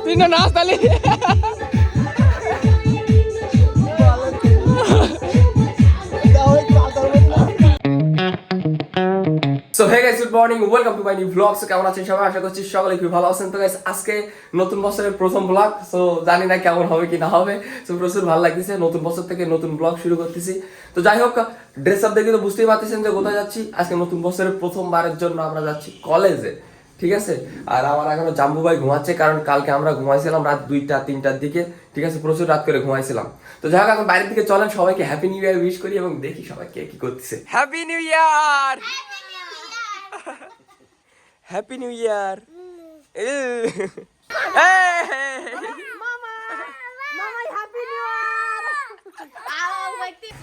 তুই না নাচ তালি so hey guys, good morning, welcome to my new blog. So কেমন আছেন সবাই? আশা করছি সকলে খুব ভালো আছেন। তো গাইস, আজকে নতুন বছরের প্রথম ব্লগ। সো জানি না কেমন হবে কি না হবে। সো প্রচুর ভালো লাগতেছে, নতুন বছর থেকে নতুন ব্লগ শুরু করতেছি। তো যাই হোক, ড্রেস আপ দেখে তো বুঝতেই পারতেছেন যে কোথায় যাচ্ছি। আজকে নতুন বছরের প্রথমবারের জন্য আমরা যাচ্ছি কলেজে, ঠিক আছে। আর আমার এখনো জাম্বু ভাই ঘুমাচ্ছে, কারণ কালকে আমরা ঘুমাইছিলাম রাত 2টা-3টার দিকে, ঠিক আছে, প্রচুর রাত করে ঘুমাইছিলাম। তো যাই হোক, এখন বাইরের দিকে চলেন, সবাইকে হ্যাপি নিউ ইয়ার উইশ করি এবং দেখি সবাই কে কি করতেছে। Happy new year, happy new year.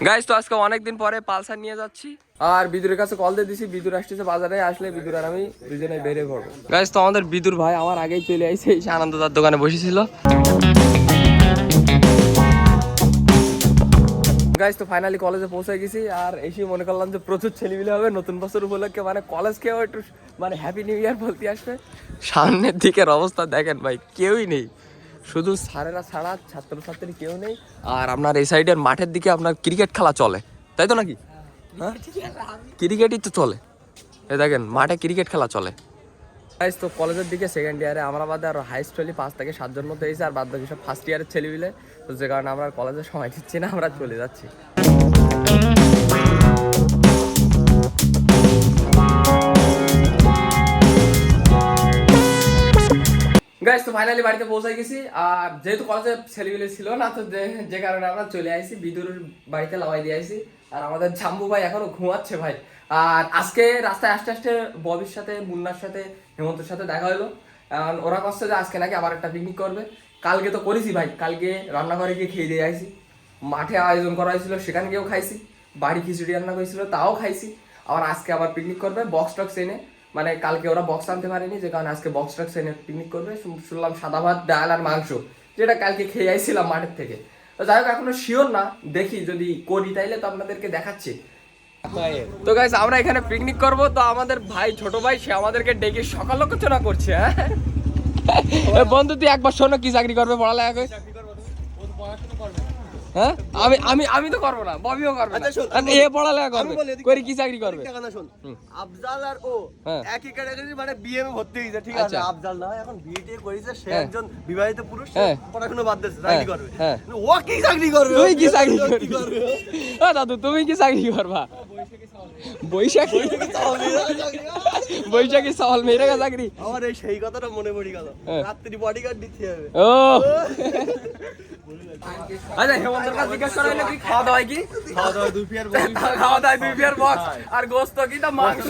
Guys, তো আজকে অনেকদিন পরে পালসার নিয়ে যাচ্ছি আর বিদুরের কাছে কল দিয়ে দিছি। বিদুর আসতেছে বাজারে, আসলে বিদুর আর আমি দুজনে বেরিয়ে পড়বো। গাইস, তো আমাদের বিদুর ভাই আমার আগেই চলে আইছে, এসে আনন্দদার দোকানে বসেছিল। গাইস, তো ফাইনালি কলেজে পৌঁছে গেছি আর এসে মনে করলাম যে প্রচুর ছেলেমিলে হবে নতুন বছর উপলক্ষে, মানে কলেজকেও একটু মানে হ্যাপি নিউ ইয়ার বলতে আসবে। সামনের দিকের অবস্থা দেখেন ভাই, কেউই নেই, শুধু স্যারেরা ছাড়া ছাত্রছাত্রী কেউ নেই। আর আপনার এই সাইডের মাঠের দিকে আপনার ক্রিকেট খেলা চলে, তাই তো নাকি? হ্যাঁ, ক্রিকেটই তো চলে, এই দেখেন মাঠে ক্রিকেট খেলা চলে। গাইস, তো কলেজের দিকে সেকেন্ড ইয়ারে আমরা বাদে আরো হাইস্ট হলি 5 থেকে 7 জন মতো হয়েছে, আর বাদ বাকি সব ফার্স্ট ইয়ারের ছেলেমিলে। তো যে কারণে আমরা কলেজে সময় দিচ্ছি না, আমরা চলে যাচ্ছি। গাইস, তো ফাইনালি বাড়িতে পৌঁছে গেছি। আর যেহেতু কলেজে ছেলেমিলে ছিল না, তো যে কারণে আমরা চলে আইছি বিদুর বাড়িতে লাগাই দিয়ে আইছি। আর আমাদের জাম্বু ভাই এখনো ঘুমাচ্ছে ভাই। আর আজকে রাস্তায় আসতে আসতে ববির সাথে, মুন্নার সাথে, হেমন্তের সাথে দেখা হলো। ওরা কষ্ট যে আজকে নাকি আবার একটা পিকনিক করবে। কালকে তো করেছি ভাই, কালকে রান্নাঘরে গিয়ে খেয়ে দিয়ে আইছি। মাঠে আয়োজন করা হয়েছিল, সেখানে গিয়েও খাইছি। বাড়ি খিচুড়ি রান্না করেছিল, তাও খাইছি। আবার আজকে আবার পিকনিক করবে বক্স টক্স এনে, মানে কালকে ওরা বক্স আনতে পারেনি, যে কারণে আজকে বক্স টক্স এনে পিকনিক করবে। শুনলাম সাদা ভাত, ডাল আর মাংস, যেটা কালকে খেয়ে আইছিলাম মাঠের থেকে। তো যাই হোক, এখনো শিওর না, দেখি যদি করি তাইলে তো আপনাদেরকে দেখাচ্ছি। তো গাইস, আমরা এখানে পিকনিক করব। তো আমাদের ভাই, ছোট ভাই, সে আমাদেরকে ডেকে সকাল লোচনা করছে। হ্যাঁ বন্ধু, তুই একবার শোনো, কি চাকরি করবে পড়ালেখা করে? হ্যাঁ, আমি আমি আমি তো করবো না, ববিও করবে না। এ পড়ালেখা করবে, করি কি চাকরি করবে? আফজাল আর ও একই ক্যাটাগরি, মানে বিএ এ ভর্তি হইছে, ঠিক আছে। আফজাল না এখন বিএ করেছে, সে একজন বিবাহিত পুরুষ, পড়াশোনা বাদ দিয়েছে, চাকরি করবে। ও কি চাকরি করবে? তুই কি চাকরি করবে? ও দাদু, তুমি কি চাকরি করবা? বৈশাখী বৈশাখী চাওয়াল মেয়েরা চাকরি। আমার এই সেই কথাটা মনে পড়ে গেল, রাত্রি বডিগার্ড দিতে হবে। ও আচ্ছা, হেমন্তের কাছে জিজ্ঞেস করা হলো কি খাওয়া দাওয়া কি? খাওয়া দাওয়া 2 পেয়ার বক্স, খাওয়া দাওয়া 2 পেয়ার বক্স, আর গোশত কি? তা মাংস,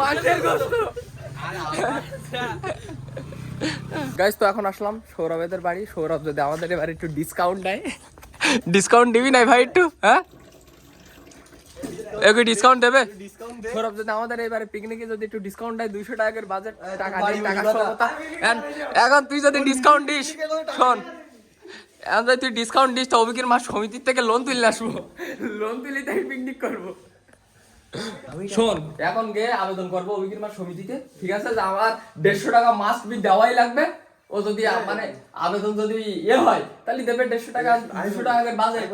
মাংসের গোশত। গাইস, তো এখন আসলাম সৌরভেদের বাড়ি। সৌরভ যদি আমাদের এবার একটু ডিসকাউন্ট দেয়, ডিসকাউন্ট দিবি না ভাই একটু? হ্যাঁ, একটু ডিসকাউন্ট দেবে সৌরভ যদি আমাদের এবারে পিকনিকে যদি একটু ডিসকাউন্ট দেয়। 200 টাকার বাজেট, টাকা নেই, টাকা সমতা। এখন তুই যদি ডিসকাউন্ট দিস, শোন, এখন যদি তুই ডিসকাউন্ট দিস তো অভিকের মাস সমিতির থেকে লোন তুলে আসবো, লোন তুলে তাই পিকনিক করবো। শোন, এখন গিয়ে আবেদন করবো অভিকের মাস সমিতিতে, ঠিক আছে, যে আমার 150 টাকা মাস্ট বি দেওয়াই লাগবে। ও যদি মানে আবেদন যদি ইয়ে হয়, তাহলে দেবে 150 টাকা, 200 টাকার বাজেট।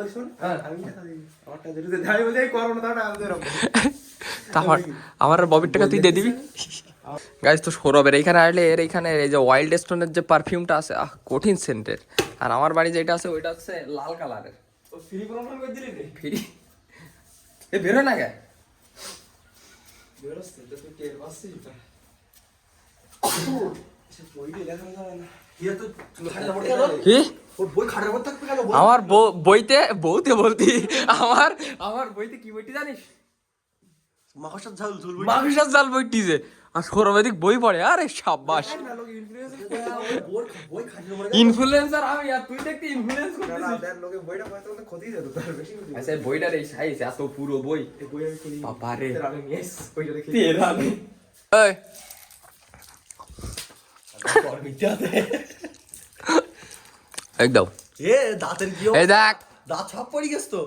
আমার ববির টাকা তুই দিয়ে দিবি। গাইস, তো সৌরভের এইখানে আসলে এর এইখানে এই যে ওয়াইল্ড স্টোনের যে পারফিউমটা আছে, কঠিন সেন্টের। আর আমার বাড়ি যেটা আছে ওইটা হচ্ছে লাল কালারের। ফ্রি এ বেরো না কে? আমার বইতে বউতে বলতি, আমার বইতে কি বইটি জানিস? মাকড়সার জাল বইটি যে। আর সৌরভেদিক বই পড়ে, আরে সাব্বাস, ইনফ্লুয়েন্সার আমি, আর তুই দেখতে ইনফ্লুয়েন্স করতেছিস। আচ্ছা, বইটার এই সাইজ, এত পুরো বই, বাবা রে। এই একদম এ দাঁতের কি? এই দেখ, দাঁত সব পড়ে গেছে তো।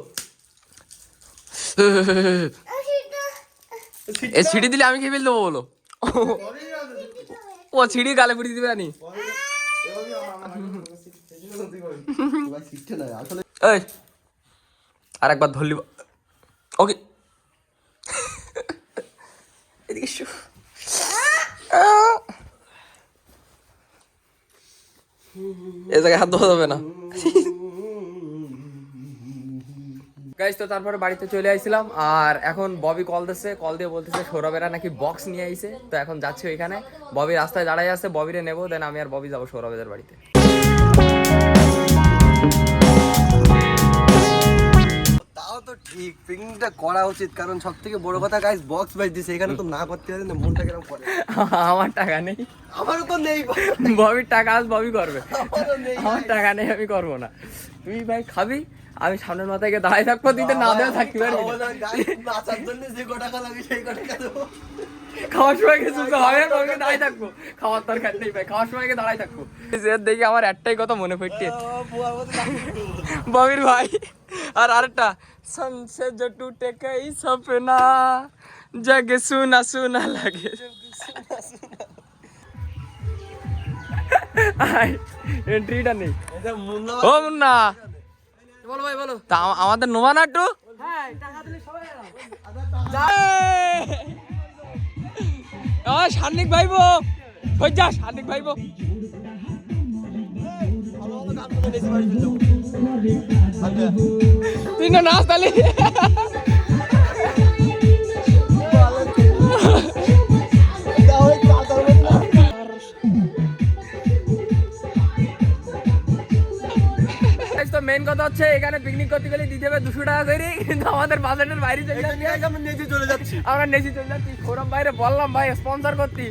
এই সিটি দিলে আমি কি ফেল দেবো বলো? ও ছিড়ি গালে পুড়ি দিবে নি এই আরেকবার ধরলি ওকে এদিকে এসো। এ জায়গায় হাত ধোয়া যাবে না গাইস। তো তারপরে বাড়িতে চলে আইছিলাম আর এখন ববি কল দিয়ে বলতেছে সৌরভেরা নাকি বক্স নিয়ে আইছে। তো এখন যাচ্ছি ওইখানে, ববি রাস্তায় দাঁড়াই আছে, ববিরে নেবো, দেন আমি আর ববি যাবো সৌরভেদের বাড়িতে। তাও তো ঠিক, পিকনিকটা করা উচিত, কারণ সব থেকে বড় কথা গাইস বক্স বাজ দিছে, এখানে তো না করতে পারে না, মনটা কেমন করে। আমার টাকা নেই, আমারও তো নেই, ববির টাকা আজ ববি করবে, আমারও নেই, আমার টাকা নেই, আমি করবো না। তুই ভাই খাবি, আমি সামনের মাথায় গিয়ে দাঁড়াই থাকবো, তুই তো না দেওয়া থাকতে পারবি না। নাচার জন্য যে টাকা লাগে সেই টাকা দেবো। খাওয়ার সময় গিয়ে চুপ হবে, ববিকে দাঁড়াই থাকবো, খাওয়ার দরকার নেই ভাই, খাওয়ার সময় গিয়ে দাঁড়াই থাকবো। দেখি আমার একটাই কথা মনে পড়ছে, ববির ভাই আর আরেকটা সনসে जो टूटे कई सपना जग सुना सुना লাগে। এন্ট্রিটা নেই ও মুন্না, বলো ভাই বলো। তা আমাদের নোমা না একটু, হ্যাঁ টাকা দিলে সবাই আমার সান্নিক ভাইবো, ওই যা সান্নিক ভাইবো, তুই না নাচ তালি। তো মেন কথা হচ্ছে এখানে পিকনিক করতে গেলে দিতে হবে 200 টাকা করে, কিন্তু আমাদের বাজেটের বাইরে চলে যাচ্ছে, আমরা নেচে চলে যাচ্ছি। আমরা নেচে চলে যাচ্ছি। সৌরভ ভাইরে বললাম ভাই স্পন্সর করতে,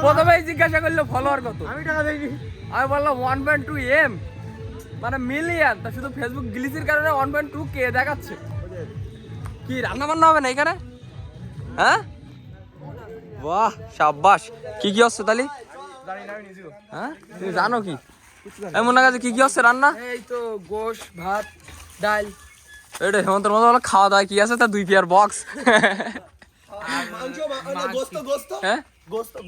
প্রথমেই জিজ্ঞাসা করলো ফলোয়ার কত, আমি টাকা দেইনি, আমি বললাম 1.2 M মানে মিলিয়ন, তা শুধু ফেসবুক গ্লিচের কারণে 1.2 K দেখাচ্ছে। কি রান্না বান্না হবে না এখানে? হ্যাঁ বাহ শাবাশ। কি কি হচ্ছে তাহলে? হ্যাঁ তুমি জানো কি এমন কাছে কি কি হচ্ছে রান্না? এই তো গোশ ভাত ডাল, এটা হেমন্তের মতো হলো খাওয়া দাওয়া কি আছে তা 2 পেয়ার বক্স, মাংস গোস্ত গোস্ত হ্যাঁ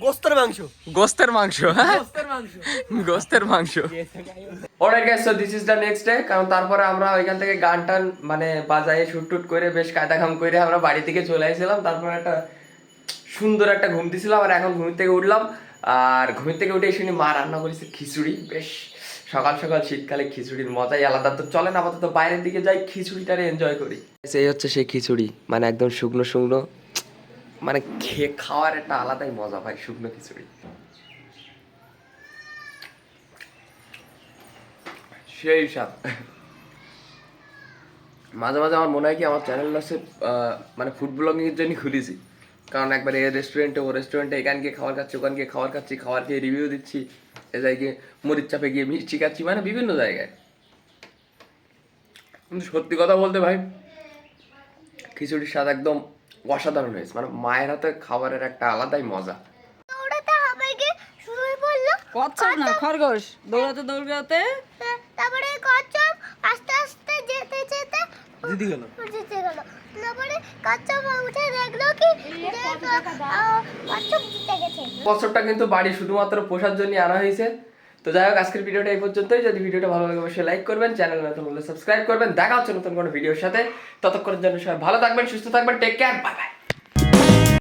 গোস্তের মাংস, গোস্তের মাংস, হ্যাঁ গোস্তের মাংস। Alright guys, so this is the next day. কারণ তারপরে আমরা ওইখান থেকে গান টান মানে বাজায়ে শুট টুট করে বেশ কায়দা কাম করে আমরা বাড়ি থেকে চলে আসছিলাম। তারপরে একটা সুন্দর একটা ঘুম দিছিলাম আর এখন ঘুম থেকে উঠলাম। আর ঘুম থেকে উঠে শুনি মা রান্না করেছে খিচুড়ি, বেশ সকাল সকাল শীতকালে খিচুড়ির মজাই আলাদা। তো চলেন আপাতত বাইরের দিকে যাই, খিচুড়িটারে এনজয় করি। এই হচ্ছে সেই খিচুড়ি, মানে একদম শুকনো শুকনো, মানে খাওয়ার একটা আলাদাই মজা ভাই, শুকনো খিচুড়ি সেই স্বাদ। মাঝে মাঝে আমার মনে হয় কি আমার চ্যানেলটা হচ্ছে মানে ফুড ব্লগিং এর জন্য খুলেছি, কারণ একবার এই রেস্টুরেন্টে ও রেস্টুরেন্টে এখান গিয়ে খাবার খাচ্ছি, ওখান গিয়ে খাবার খাচ্ছি, খাবার খেয়ে রিভিউ দিচ্ছি, এ জায়গায় মরিচ চাপে গিয়ে মিষ্টি খাচ্ছি, মানে বিভিন্ন জায়গায়। কিন্তু সত্যি কথা বলতে ভাই খিচুড়ির স্বাদ একদম অসাধারণ হয়েছে, মানে মায়ের হাতে খাবারের একটা আলাদাই মজা। কচ্ছপ না খরগোশ, দৌড়াতে দৌড়াতে তারপরে কচ্ছপ আস্তে আস্তে যেতে যেতে জিতে গেল। তারপরে কচ্ছপ উঠে দেখলো কি কচ্ছপ জিতে গেছে। কচ্ছপটা কিন্তু বাড়ি শুধুমাত্র পোষার জন্য আনা হয়েছে। তো যাই হোক আজকের ভিডিওটা এই পর্যন্তই। যদি ভিডিওটা ভালো লাগে অবশ্যই লাইক করবেন, চ্যানেল নতুন হলে সাবস্ক্রাইব করবেন। দেখা হচ্ছে নতুন কোনো ভিডিওর সাথে, ততক্ষণের জন্য সবাই ভালো থাকবেন, সুস্থ থাকবেন, টেক কেয়ার, বাই বাই।